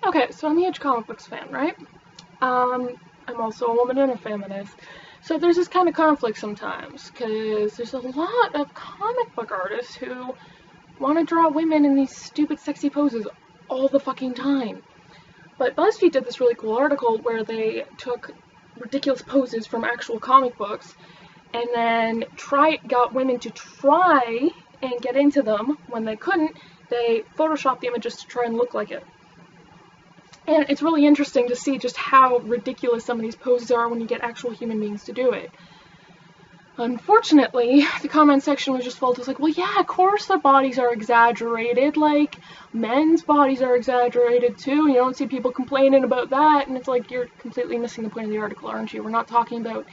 Okay, so I'm a huge comic books fan, right? I'm also a woman and a feminist. So there's this kind of conflict sometimes, because there's a lot of comic book artists who want to draw women in these stupid sexy poses all the fucking time. But BuzzFeed did this really cool article where they took ridiculous poses from actual comic books and then got women to try and get into them. When they couldn't, they photoshopped the images to try and look like it. And it's really interesting to see just how ridiculous some of these poses are when you get actual human beings to do it. Unfortunately, the comment section was just full of like, well, yeah, of course their bodies are exaggerated, like, men's bodies are exaggerated too, you don't see people complaining about that, and it's like, you're completely missing the point of the article, aren't you? We're not talking about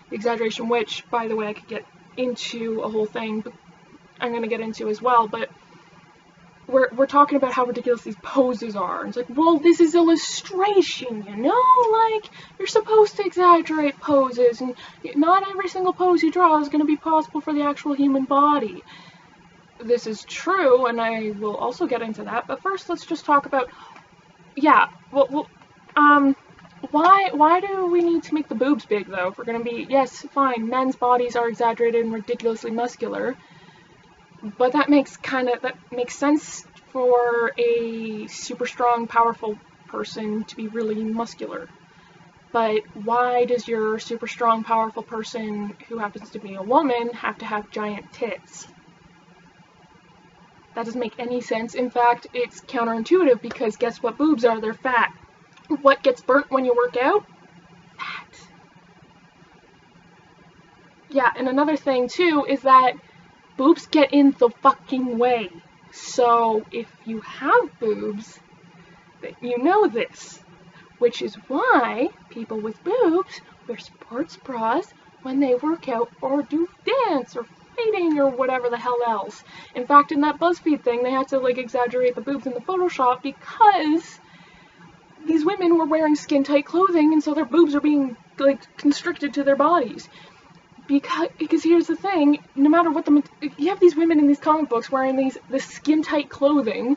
the exaggeration, which, by the way, I could get into a whole thing, but I'm going to get into as well, but we're talking about how ridiculous these poses are. It's like, well, this is illustration, you know? Like, you're supposed to exaggerate poses, and not every single pose you draw is going to be possible for the actual human body. This is true, and I will also get into that, but first let's just talk about, yeah, why do we need to make the boobs big, though? If we're going to be, yes, fine, men's bodies are exaggerated and ridiculously muscular, but that makes sense for a super strong, powerful person to be really muscular. But why does your super strong, powerful person who happens to be a woman have to have giant tits? That doesn't make any sense. In fact, it's counterintuitive because guess what boobs are? They're fat. What gets burnt when you work out? Fat. Yeah, and another thing too is that boobs get in the fucking way. So if you have boobs, you know this. Which is why people with boobs wear sports bras when they work out or do dance or fighting or whatever the hell else. In fact, in that BuzzFeed thing, they had to like exaggerate the boobs in the Photoshop because these women were wearing skin-tight clothing and so their boobs are being like constricted to their bodies. Because here's the thing, no matter what you have these women in these comic books wearing this skin-tight clothing,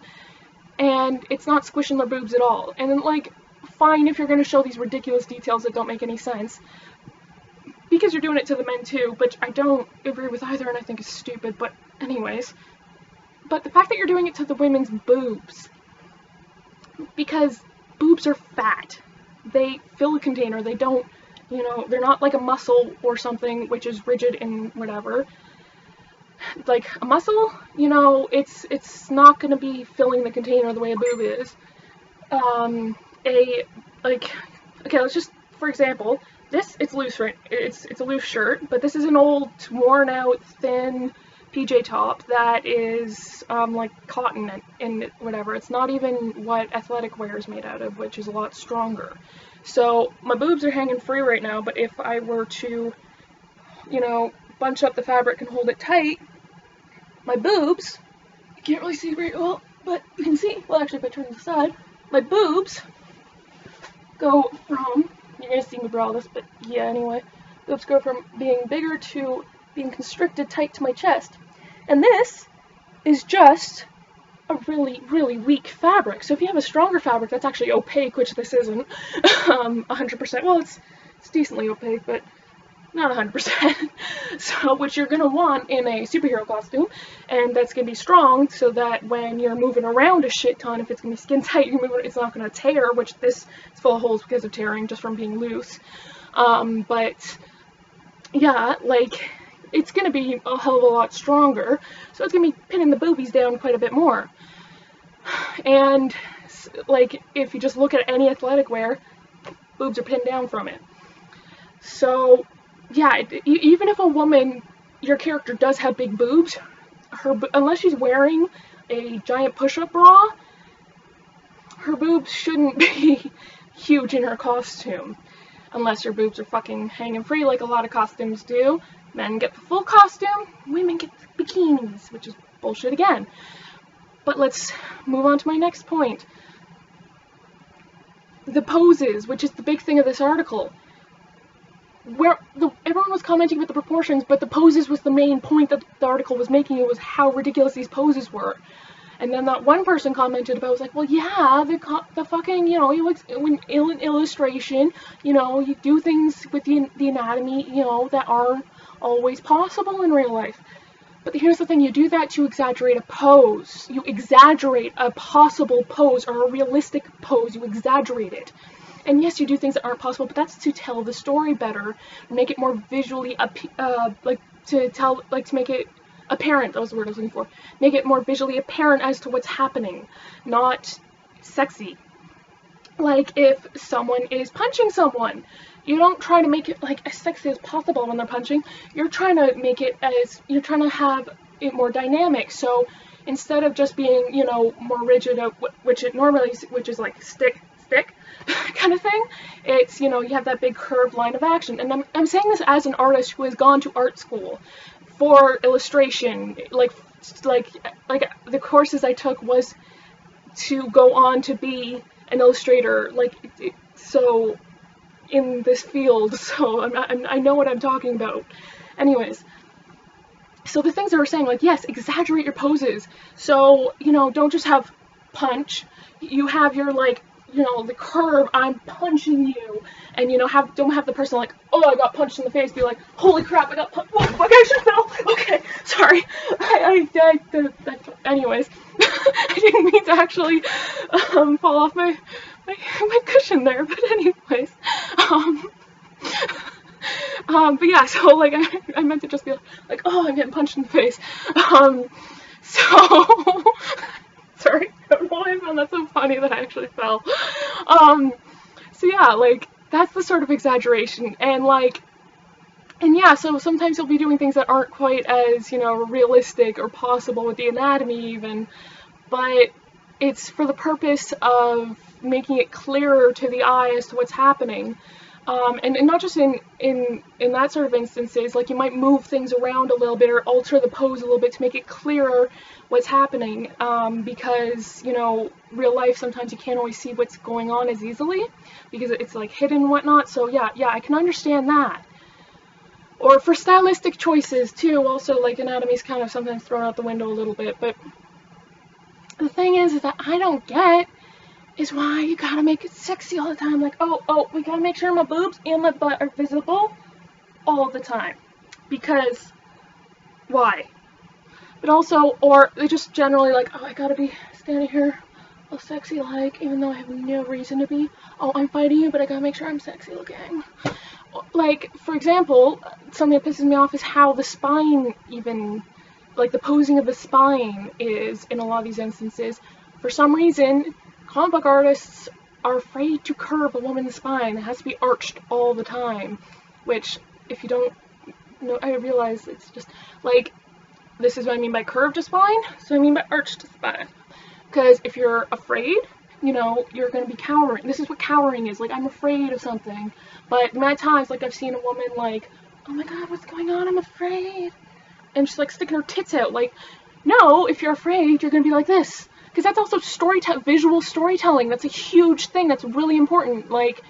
and it's not squishing their boobs at all. And then, like, fine if you're going to show these ridiculous details that don't make any sense, because you're doing it to the men too, but I don't agree with either and I think it's stupid, but anyways. But the fact that you're doing it to the women's boobs, because boobs are fat. They fill a container, they don't, you know, they're not like a muscle or something which is rigid and whatever. Like a muscle, you know, it's not gonna be filling the container the way a boob is. Okay, let's just, for example, it's loose, right? It's a loose shirt, but this is an old, worn out, thin PJ top that is like cotton and whatever. It's not even what athletic wear is made out of, which is a lot stronger. So my boobs are hanging free right now, but if I were to, you know, bunch up the fabric and hold it tight, my boobs, you can't really see very well, but you can see, well actually if I turn to the side, my boobs go from, you're gonna see me braless, but yeah anyway, boobs go from being bigger to being constricted tight to my chest. And this is just a really, really weak fabric. So if you have a stronger fabric that's actually opaque, which this isn't, 100%, well it's decently opaque, but not 100%. So what you're going to want in a superhero costume, and that's going to be strong so that when you're moving around a shit ton, if it's going to be skin tight, it's not going to tear, which this is full of holes because of tearing just from being loose. But yeah, like, it's going to be a hell of a lot stronger, so it's going to be pinning the boobies down quite a bit more. And, like, if you just look at any athletic wear, boobs are pinned down from it. So, yeah, even if a woman, your character does have big boobs, unless she's wearing a giant push-up bra, her boobs shouldn't be huge in her costume. Unless your boobs are fucking hanging free like a lot of costumes do. Men get the full costume, women get the bikinis, which is bullshit again. But let's move on to my next point. The poses, which is the big thing of this article. Everyone was commenting about the proportions, but the poses was the main point that the article was making. It was how ridiculous these poses were. And then that one person commented about, was like, well, yeah, the fucking, you know, in illustration, you know, you do things with the anatomy, you know, that aren't always possible in real life. But here's the thing, you do that to exaggerate a pose. You exaggerate a possible pose or a realistic pose. You exaggerate it. And yes, you do things that aren't possible, but that's to tell the story better, make it more visually, to make it apparent, that was the word I was looking for. Make it more visually apparent as to what's happening, not sexy. Like, if someone is punching someone, you don't try to make it like as sexy as possible when they're punching. You're trying to have it more dynamic. So instead of just being, you know, more rigid, which is like stick kind of thing, it's, you know, you have that big curved line of action. And I'm saying this as an artist who has gone to art school for illustration. Like the courses I took was to go on to be an illustrator, so in this field, so I know what I'm talking about. Anyways, so the things that we're saying, like, yes, exaggerate your poses. So, you know, don't just have punch. You have your, like, you know, the curve, I'm punching you, and, you know, don't have the person like, oh, I got punched in the face, be like, holy crap, I got punched, oh, okay, I should know, okay, sorry, anyways, I didn't mean to actually, fall off my cushion there, but anyways, but yeah, so, like, I meant to just be like, oh, I'm getting punched in the face, so, sorry, I don't know why I found that so funny that I actually fell. So yeah, like, that's the sort of exaggeration, and yeah, so sometimes you'll be doing things that aren't quite as, you know, realistic or possible with the anatomy even, but it's for the purpose of making it clearer to the eye as to what's happening. And not just in that sort of instances, like, you might move things around a little bit or alter the pose a little bit to make it clearer what's happening, because, you know, real life, sometimes you can't always see what's going on as easily because it's, like, hidden and whatnot. So yeah, I can understand that. Or for stylistic choices too, also, like, anatomy's kind of sometimes thrown out the window a little bit. But the thing is that I don't get is why you gotta make it sexy all the time. Like, oh, we gotta make sure my boobs and my butt are visible all the time. Because, why? But also, or they just generally like, oh, I gotta be standing here all sexy, like, even though I have no reason to be. Oh, I'm fighting you, but I gotta make sure I'm sexy looking. Like, for example, something that pisses me off is how the spine even, like, the posing of the spine is in a lot of these instances. For some reason, comic book artists are afraid to curve a woman's spine. It has to be arched all the time, which, if you don't know, I realize it's just, like, this is what I mean by curved spine, so I mean by arched spine. Because if you're afraid, you know, you're going to be cowering. This is what cowering is. Like, I'm afraid of something. But many times, like, I've seen a woman, like, oh my god, what's going on? I'm afraid. And she's, like, sticking her tits out. Like, no, if you're afraid, you're going to be like this. Because that's also visual storytelling. That's a huge thing. That's really important. Like,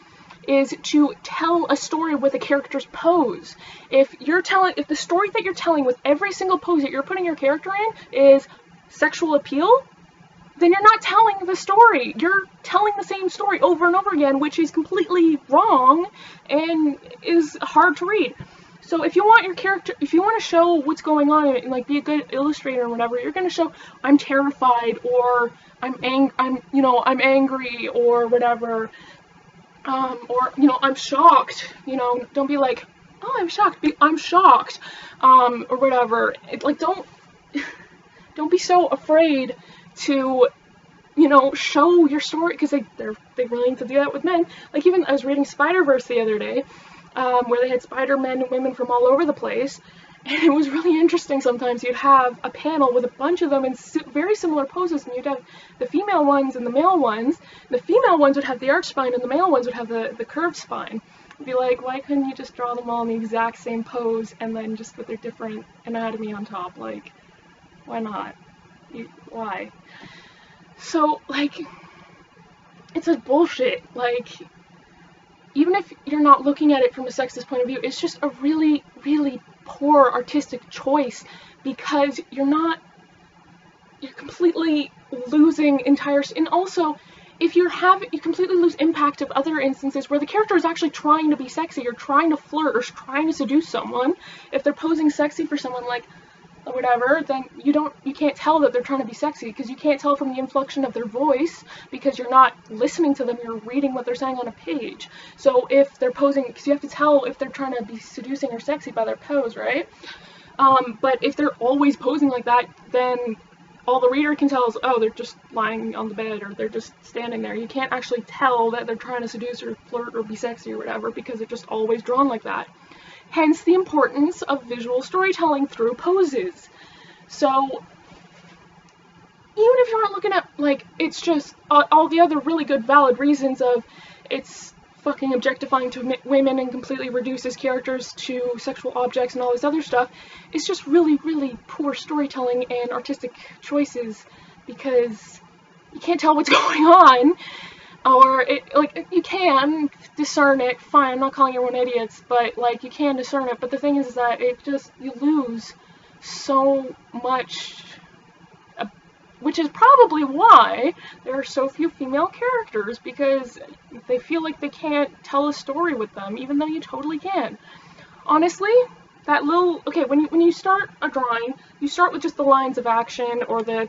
is to tell a story with a character's pose. If the story that you're telling with every single pose that you're putting your character in is sexual appeal, then you're not telling the story. You're telling the same story over and over again, which is completely wrong and is hard to read. So if you want your character, if you want to show what's going on and, like, be a good illustrator or whatever, you're going to show, I'm terrified, or I'm angry, or whatever, or, you know, I'm shocked. You know, don't be like, oh, I'm shocked. I'm shocked, or whatever. Like, don't be so afraid to, you know, show your story, because they're willing to do that with men. Like, even I was reading Spider-Verse the other day, where they had Spider-Men and women from all over the place, and it was really interesting. Sometimes you'd have a panel with a bunch of them in very similar poses, and you'd have the female ones and the male ones. The female ones would have the arched spine, and the male ones would have the curved spine. You'd be like, why couldn't you just draw them all in the exact same pose, and then just put their different anatomy on top? Like, why not? Why? So, like, it's a bullshit. Like, even if you're not looking at it from a sexist point of view, it's just a really, really poor artistic choice, because you're not you're completely losing entire, and also if you completely lose impact of other instances where the character is actually trying to be sexy or trying to flirt or trying to seduce someone. If they're posing sexy for someone, like, or whatever, then you can't tell that they're trying to be sexy, because you can't tell from the inflection of their voice, because you're not listening to them, you're reading what they're saying on a page. So if they're posing, because you have to tell if they're trying to be seducing or sexy by their pose, right? But if they're always posing like that, then all the reader can tell is, oh, they're just lying on the bed, or they're just standing there. You can't actually tell that they're trying to seduce or flirt or be sexy or whatever, because they're just always drawn like that. Hence the importance of visual storytelling through poses. So even if you aren't looking at, like, it's just all the other really good valid reasons of it's fucking objectifying to women and completely reduces characters to sexual objects and all this other stuff, it's just really, really poor storytelling and artistic choices, because you can't tell what's going on, or you can discern it, fine, I'm not calling everyone idiots, but like, you can discern it, but the thing is that you lose so much, which is probably why there are so few female characters, because they feel like they can't tell a story with them, even though you totally can. Honestly, that little, okay, when you start a drawing, you start with just the lines of action, or the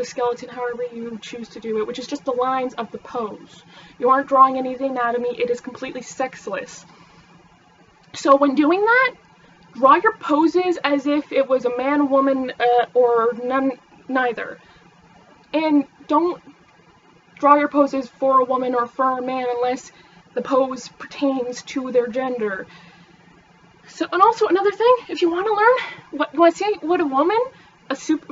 skeleton, however you choose to do it, which is just the lines of the pose. You aren't drawing any of the anatomy, it is completely sexless. So when doing that, draw your poses as if it was a man, woman, or neither. And don't draw your poses for a woman or for a man unless the pose pertains to their gender. So, and also another thing, if you want to learn, you want to see what a woman,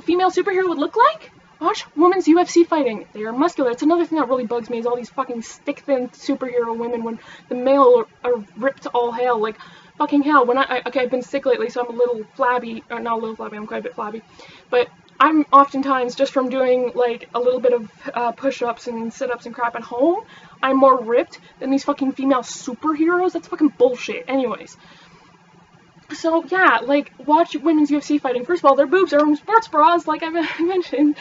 female superhero would look like? Watch women's UFC fighting. They are muscular. It's another thing that really bugs me, is all these fucking stick-thin superhero women when the male are ripped to all hell. Like, fucking hell. Okay, I've been sick lately, so I'm a little flabby. Not a little flabby, I'm quite a bit flabby. But I'm oftentimes, just from doing, like, a little bit of push-ups and sit-ups and crap at home, I'm more ripped than these fucking female superheroes. That's fucking bullshit. Anyways. So, yeah, like, watch women's UFC fighting. First of all, their boobs are in sports bras, like I mentioned,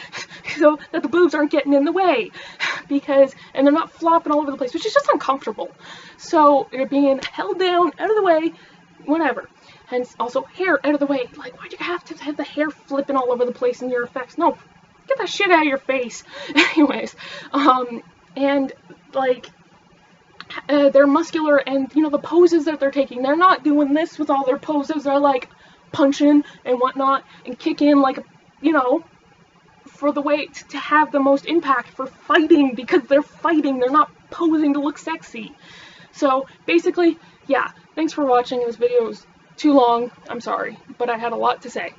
so that the boobs aren't getting in the way, and they're not flopping all over the place, which is just uncomfortable. So, they're being held down, out of the way, whatever. Hence, also, hair out of the way. Like, why'd you have to have the hair flipping all over the place in your effects? No, get that shit out of your face. Anyways, and, like, they're muscular, and, you know, the poses that they're taking, they're not doing this with all their poses. They're, like, punching and whatnot, and kicking, like, you know, for the way to have the most impact for fighting, because they're fighting. They're not posing to look sexy. So, basically, yeah, thanks for watching. This video was too long. I'm sorry, but I had a lot to say.